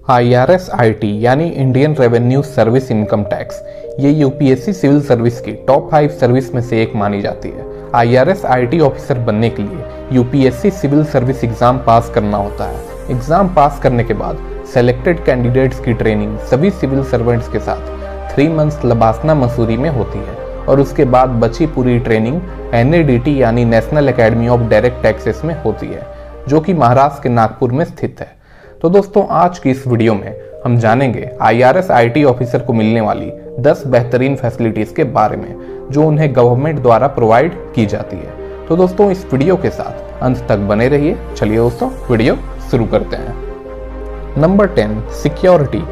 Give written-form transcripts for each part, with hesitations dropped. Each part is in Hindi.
IRS-IT यानी Indian revenue service income tax, ये यूपीएससी सिविल सर्विस की टॉप 5 सर्विस में से एक मानी जाती है। IRS-IT ऑफिसर बनने के लिए UPSC civil service exam pass करना होता है। एग्जाम पास करने के बाद सेलेक्टेड कैंडिडेट्स की ट्रेनिंग सभी सिविल सर्वेंट्स के साथ 3 मंथ्स लबासना मसूरी में होती है और उसके बाद बची पूरी ट्रेनिंग NADT यानी national academy of direct taxes में होती है, जो कि महाराष्ट्र के नागपुर में स्थित है। तो दोस्तों, आज की इस वीडियो में हम जानेंगे IRS-IT ऑफिसर को मिलने वाली 10 बेहतरीन फैसिलिटीज के बारे में जो उन्हें गवर्नमेंट द्वारा प्रोवाइड की जाती है। तो दोस्तों, इस वीडियो के साथ अंत तक बने रहिए। चलिए दोस्तों, वीडियो शुरू करते हैं। Number 10, security.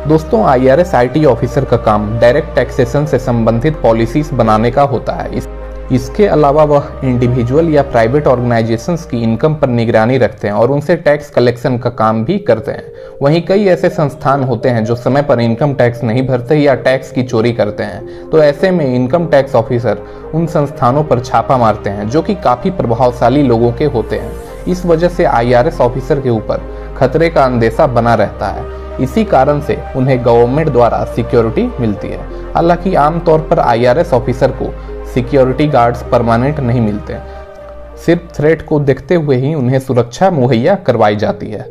दोस्तों, IRS-IT ऑफिसर का काम डायरेक्ट टैक्सेशन से संबंधित पॉलिसीज बनाने का होता है। इसके अलावा वह इंडिविजुअल या प्राइवेट ऑर्गेनाइजेशंस की इनकम पर निगरानी रखते हैं और उनसे टैक्स कलेक्शन का काम भी करते हैं। वहीं कई ऐसे संस्थान होते हैं जो समय पर इनकम टैक्स नहीं भरते या टैक्स की चोरी करते हैं, तो ऐसे में इनकम टैक्स ऑफिसर उन संस्थानों पर छापा मारते हैं जो कि काफी प्रभावशाली लोगों के होते हैं। इस वजह से IRS ऑफिसर के ऊपर खतरे का अंदेशा बना रहता है। इसी कारण से उन्हें गवर्नमेंट द्वारा सिक्योरिटी मिलती है। हालांकि आमतौर पर IRS ऑफिसर को सिक्योरिटी गार्ड्स परमानेंट नहीं मिलते, सिर्फ थ्रेट को देखते हुए ही उन्हें सुरक्षा मुहैया करवाई जाती है।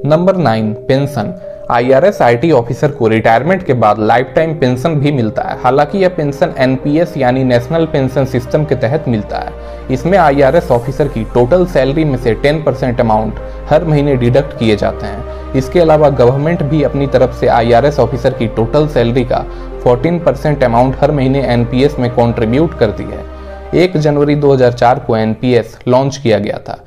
Number 9, pension. IRS-IT ऑफिसर को रिटायरमेंट के बाद लाइफ टाइम पेंशन भी मिलता है। हालांकि यह पेंशन NPS यानी नेशनल पेंशन सिस्टम के तहत मिलता है। इसमें IRS ऑफिसर की टोटल सैलरी में से 10% अमाउंट हर महीने डिडक्ट किए जाते हैं। इसके अलावा गवर्नमेंट भी अपनी तरफ से IRS ऑफिसर की टोटल सैलरी का 14% अमाउंट हर महीने NPS में कंट्रीब्यूट करती है। 1 जनवरी 2004 को NPS लॉन्च किया गया था।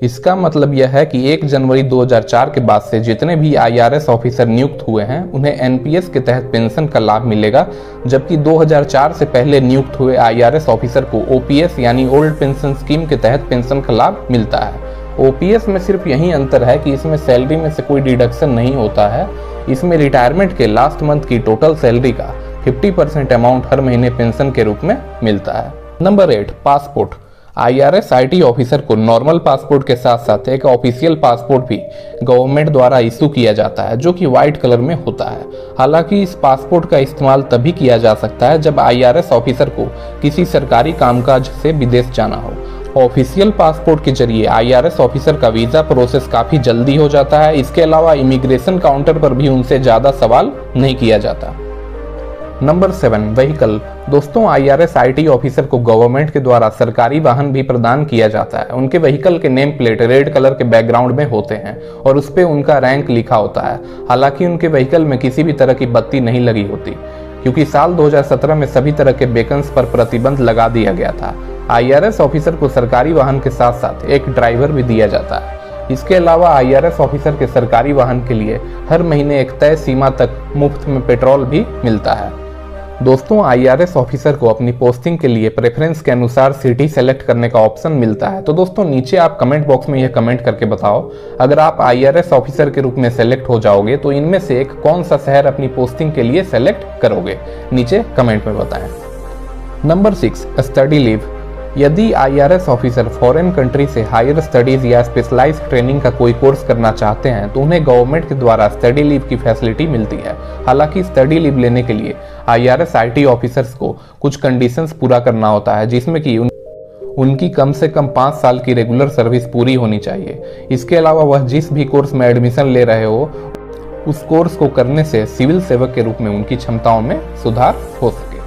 इसका मतलब यह है कि 1 जनवरी 2004 के बाद से जितने भी IRS ऑफिसर नियुक्त हुए हैं उन्हें NPS के तहत पेंशन का लाभ मिलेगा, जबकि 2004 से पहले नियुक्त हुए IRS ऑफिसर को OPS यानी ओल्ड पेंशन स्कीम के तहत पेंशन का लाभ मिलता है। OPS में सिर्फ यही अंतर है कि इसमें सैलरी में से कोई डिडक्शन नहीं होता है। इसमें रिटायरमेंट के लास्ट मंथ की टोटल सैलरी का 50% अमाउंट हर महीने पेंशन के रूप में मिलता है। Number 8, passport. IRS-IT ऑफिसर को नॉर्मल पासपोर्ट के साथ साथ एक ऑफिशियल पासपोर्ट भी गवर्नमेंट द्वारा इशू किया जाता है, जो कि व्हाइट कलर में होता है। हालांकि इस पासपोर्ट का इस्तेमाल तभी किया जा सकता है जब IRS ऑफिसर को किसी सरकारी कामकाज से विदेश जाना हो। ऑफिशियल पासपोर्ट के जरिए IRS ऑफिसर का वीजा प्रोसेस काफी जल्दी हो जाता है। इसके अलावा इमिग्रेशन काउंटर पर भी उनसे ज्यादा सवाल नहीं किया जाता। Number 7, vehicle. दोस्तों, IRS-IT ऑफिसर को गवर्नमेंट के द्वारा सरकारी वाहन भी प्रदान किया जाता है। उनके व्हीकल के नेम प्लेट रेड कलर के बैकग्राउंड में होते हैं और उस पे उनका रैंक लिखा होता है। हालांकि उनके व्हीकल में किसी भी तरह की बत्ती नहीं लगी होती, क्योंकि साल 2017 में सभी तरह के बेकन्स पर प्रतिबंध लगा दिया गया था। IRS ऑफिसर को सरकारी वाहन के साथ साथ एक ड्राइवर भी दिया जाता है। इसके अलावा IRS ऑफिसर के सरकारी वाहन के लिए हर महीने एक तय सीमा तक मुफ्त में पेट्रोल भी मिलता है। दोस्तों, IRS ऑफिसर को अपनी पोस्टिंग के लिए प्रेफरेंस के अनुसार सिटी सेलेक्ट करने का ऑप्शन मिलता है। तो दोस्तों, नीचे आप कमेंट बॉक्स में यह कमेंट करके बताओ, अगर आप IRS ऑफिसर के रूप में सेलेक्ट हो जाओगे तो इनमें से एक कौन सा शहर अपनी पोस्टिंग के लिए सेलेक्ट करोगे, नीचे कमेंट में बताएं। Number 6, study leave. यदि IRS ऑफिसर फॉरेन कंट्री से हायर स्टडीज या स्पेशलाइज्ड ट्रेनिंग का कोई कोर्स करना चाहते हैं तो उन्हें गवर्नमेंट के द्वारा स्टडी लीव की फैसिलिटी मिलती है। हालांकि स्टडी लीव लेने के लिए IRS-IT ऑफिसर्स को कुछ कंडीशंस पूरा करना होता है, जिसमें कि उनकी कम से कम 5 साल की रेगुलर सर्विस पूरी होनी चाहिए। इसके अलावा वह जिस भी कोर्स में एडमिशन ले रहे हो उस कोर्स को करने से सिविल सेवक के रूप में उनकी क्षमताओं में सुधार हो सके।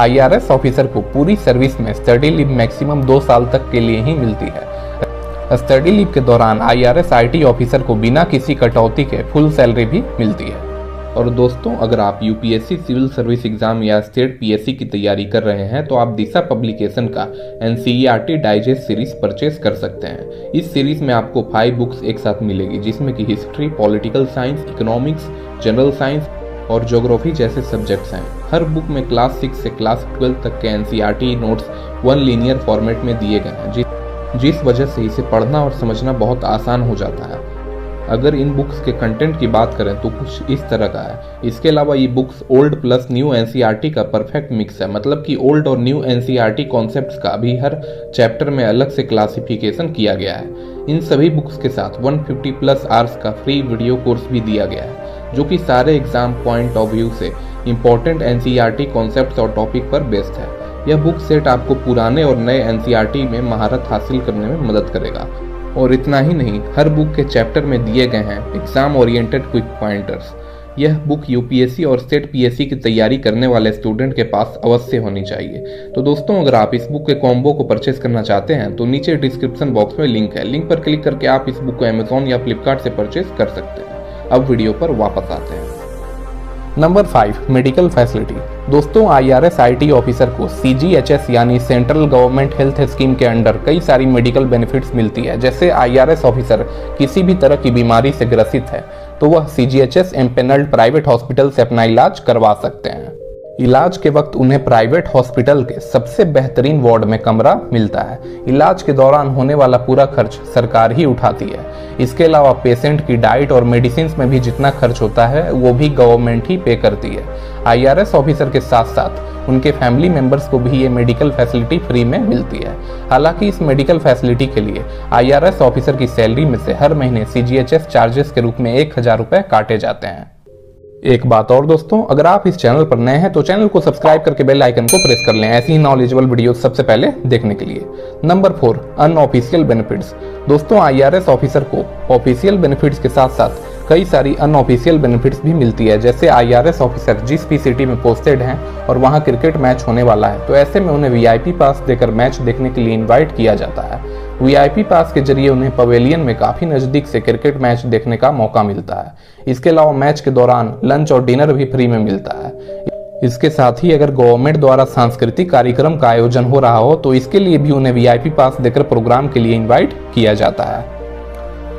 IRS ऑफिसर को पूरी सर्विस में स्टडी लीव मैक्सिमम 2 साल तक के लिए ही मिलती है। स्टडी लीव के दौरान IRS-IT ऑफिसर को बिना किसी कटौती के फुल सैलरी भी मिलती है। और दोस्तों, अगर आप यूपीएससी सिविल सर्विस एग्जाम या स्टेट PSC की तैयारी कर रहे हैं तो आप दिशा पब्लिकेशन का NCERT डाइजेस्ट सीरीज परचेस कर सकते हैं। इस सीरीज में आपको 5 बुक्स एक साथ मिलेगी, जिसमें कि history, political science, economics, general science और ज्योग्राफी जैसे सब्जेक्ट्स हैं। हर बुक में क्लास 6 से क्लास 12 तक के NCERT नोट्स 1 लीनियर फॉर्मेट में दिए गए हैं, जिस वजह से इसे पढ़ना और समझना बहुत आसान हो जाता है। अगर इन बुक्स के कंटेंट की बात करें तो कुछ इस तरह का है। इसके अलावा ये books old plus new NCERT का परफेक्ट मिक्स है, मतलब कि ओल्ड और न्यू एनसीईआरटी कॉन्सेप्ट्स का भी हर चैप्टर में अलग से क्लासिफिकेशन किया गया है। इन सभी बुक्स के साथ 150 प्लस आवर्स का फ्री वीडियो कोर्स भी दिया गया है, जो कि सारे एग्जाम पॉइंट ऑफ व्यू से इंपॉर्टेंट एनसीईआरटी कॉन्सेप्ट्स और टॉपिक पर बेस्ड है। यह बुक सेट आपको पुराने और नए एनसीईआरटी में महारत हासिल करने में मदद करेगा। और इतना ही नहीं, हर बुक के चैप्टर में दिए गए हैं एग्जाम ओरिएंटेड क्विक पॉइंटर्स। यह बुक यूपीएससी और स्टेट पीएससी की तैयारी करने वाले स्टूडेंट के पास अवश्य होनी चाहिए। तो दोस्तों, अगर आप इस बुक के कॉम्बो को परचेस करना चाहते हैं तो नीचे डिस्क्रिप्शन बॉक्स में लिंक है, लिंक पर क्लिक करके आप इस बुक को अमेजॉन या फ्लिपकार्ट से परचेस कर सकते हैं। अब वीडियो पर वापस आते हैं। Number 5, medical facility. दोस्तों, IRS IT ऑफिसर को CGHS यानी सेंट्रल गवर्नमेंट हेल्थ स्कीम के अंडर कई सारी मेडिकल बेनिफिट्स मिलती है। जैसे IRS ऑफिसर किसी भी तरह की बीमारी से ग्रसित है तो वह CGHS एम्पेनल्ड प्राइवेट हॉस्पिटल से अपना इलाज करवा सकते हैं। इलाज के वक्त उन्हें प्राइवेट हॉस्पिटल के सबसे बेहतरीन वार्ड में कमरा मिलता है। इलाज के दौरान होने वाला पूरा खर्च सरकार ही उठाती है। इसके अलावा पेशेंट की डाइट और मेडिसिन में भी जितना खर्च होता है वो भी गवर्नमेंट ही पे करती है। IRS ऑफिसर के साथ साथ उनके फैमिली मेंबर्स को भी ये मेडिकल फैसिलिटी फ्री में मिलती है। हालांकि इस मेडिकल फैसिलिटी के लिए IRS ऑफिसर की सैलरी में से हर महीने CGHS चार्जेस के रूप में 1000 रुपए काटे जाते हैं। एक बात और दोस्तों, अगर आप इस चैनल पर नए हैं तो चैनल को सब्सक्राइब करके बेल आइकन को प्रेस कर लें ऐसी ही नॉलेजेबल वीडियो सबसे पहले देखने के लिए। Number 4, unofficial benefits. दोस्तों, IRS ऑफिसर को ऑफिशियल बेनिफिट्स के साथ साथ कई सारी अनऑफिशियल बेनिफिट्स भी मिलती है। जैसे IRS ऑफिसर जिस भी सिटी में पोस्टेड हैं और वहां क्रिकेट मैच होने वाला है तो ऐसे में उन्हें VIP पास देकर मैच देखने के लिए इन्वाइट किया जाता है। VIP पास के जरिए उन्हें पवेलियन में काफी नजदीक से क्रिकेट मैच देखने का मौका मिलता है। इसके अलावा मैच के दौरान लंच और डिनर भी फ्री में मिलता है। इसके साथ ही अगर गवर्नमेंट द्वारा सांस्कृतिक कार्यक्रम का आयोजन हो रहा हो तो इसके लिए भी उन्हें VIP पास देकर प्रोग्राम के लिए इन्वाइट किया जाता है।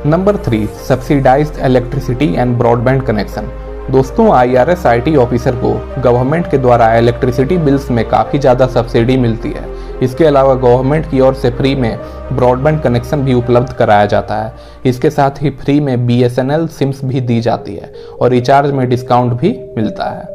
Number 3, subsidised electricity and broadband connection. दोस्तों, IRS IT ऑफिसर को गवर्नमेंट के द्वारा इलेक्ट्रिसिटी बिल्स में काफ़ी ज़्यादा सब्सिडी मिलती है। इसके अलावा गवर्नमेंट की ओर से फ्री में ब्रॉडबैंड कनेक्शन भी उपलब्ध कराया जाता है। इसके साथ ही फ्री में BSNL सिम्स भी दी जाती है और रिचार्ज में डिस्काउंट भी मिलता है।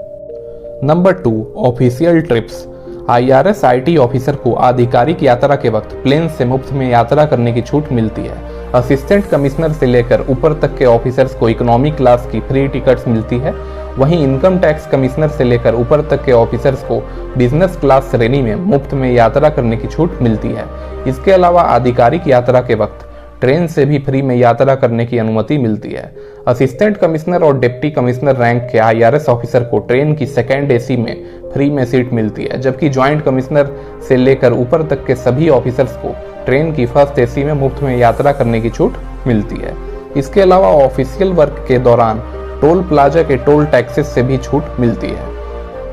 Number 2, official trips. IRS IT officer को आधिकारिक यात्रा के वक्त प्लेन से मुफ्त में यात्रा करने की छूट मिलती है। असिस्टेंट कमिश्नर से लेकर ऊपर तक के ऑफिसर्स को इकोनॉमी क्लास की फ्री टिकट्स मिलती है। वहीं इनकम टैक्स कमिश्नर से लेकर ऊपर तक के ऑफिसर्स को बिजनेस क्लास श्रेणी में मुफ्त में यात्रा करने की छूट मिलती है। इसके अलावा आधिकारिक यात्रा के वक्त ट्रेन से भी फ्री में यात्रा करने की अनुमति मिलती है। असिस्टेंट कमिश्नर और डिप्टी कमिश्नर रैंक के IRS ऑफिसर को ट्रेन की सेकेंड AC में फ्री में सीट मिलती है, जबकि ज्वाइंट कमिश्नर से लेकर ऊपर तक के सभी ऑफिसर्स को ट्रेन की फर्स्ट AC में मुफ्त में यात्रा करने की छूट मिलती है। इसके अलावा ऑफिशियल वर्क के दौरान टोल प्लाजा के टोल टैक्सेस से भी छूट मिलती है।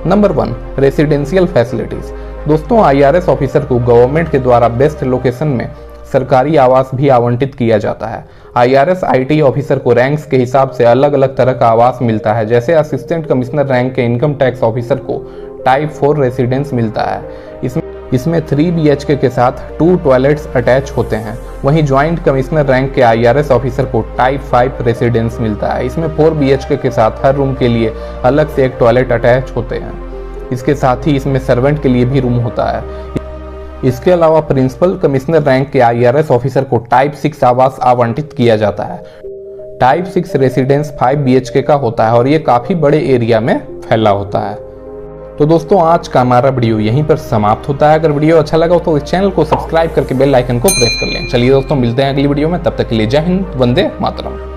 Number 1, residential facilities. दोस्तों, IRS ऑफिसर को गवर्नमेंट के द्वारा बेस्ट लोकेशन में सरकारी आवास भी आवंटित किया जाता है। IRS IT ऑफिसर को रैंक्स के हिसाब से अलग अलग तरह का आवास मिलता है। जैसे असिस्टेंट कमिश्नर रैंक के इनकम टैक्स ऑफिसर को टाइप 4 रेसिडेंस मिलता है। इसमें 3 BHK के साथ 2 टॉयलेट्स अटैच होते हैं। वहीं ज्वाइंट कमिश्नर रैंक के IRS ऑफिसर को टाइप 5 रेसिडेंस मिलता है। इसमें 4 BHK के साथ हर रूम के लिए अलग से एक टॉयलेट अटैच होते हैं। इसके साथ ही इसमें सर्वेंट के लिए भी रूम होता है। इसके अलावा प्रिंसिपल कमिश्नर रैंक के IRS ऑफिसर को टाइप 6 आवास आवंटित किया जाता है। टाइप 6 रेसिडेंस 5 BHK का होता है और ये काफी बड़े एरिया में फैला होता है। तो दोस्तों, आज का हमारा वीडियो यहीं पर समाप्त होता है। अगर वीडियो अच्छा लगा तो इस चैनल को सब्सक्राइब करके बेल आइकन को प्रेस कर लें। चलिए दोस्तों, मिलते हैं अगली वीडियो में, तब तक के लिए जय हिंद, वंदे मातरम।